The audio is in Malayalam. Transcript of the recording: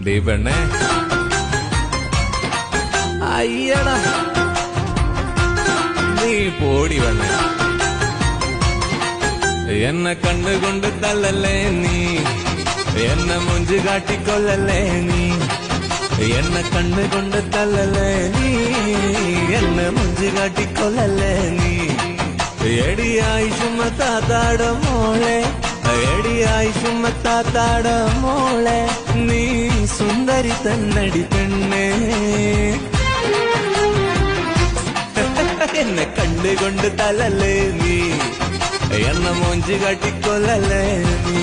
ദീപണ്ണേ അയ്യടാ നീ പോടി വേണേ എന്നെ കണ്ടുകൊണ്ട് തള്ളല്ലേ നീ എന്നെ മുഞ്ചു കാട്ടിക്കൊള്ളല്ലേ നീ എന്നെ കണ്ടുകൊണ്ട് തള്ളല്ലേ നീ എന്നെ മുഞ്ചു കാട്ടിക്കൊള്ളല്ലേ നീ എടിയായി ചുമത്താത്താട മോളെ എടിയായി ചുമത്താത്താട മോളെ നീ സുന്ദരി തന്നടി പെണ്ണേ എന്നെ കണ്ടുകൊണ്ട് തള്ളല്ലേ നീ എന്നെ മുഞ്ചു കാട്ടിക്കൊള്ളല്ലേ നീ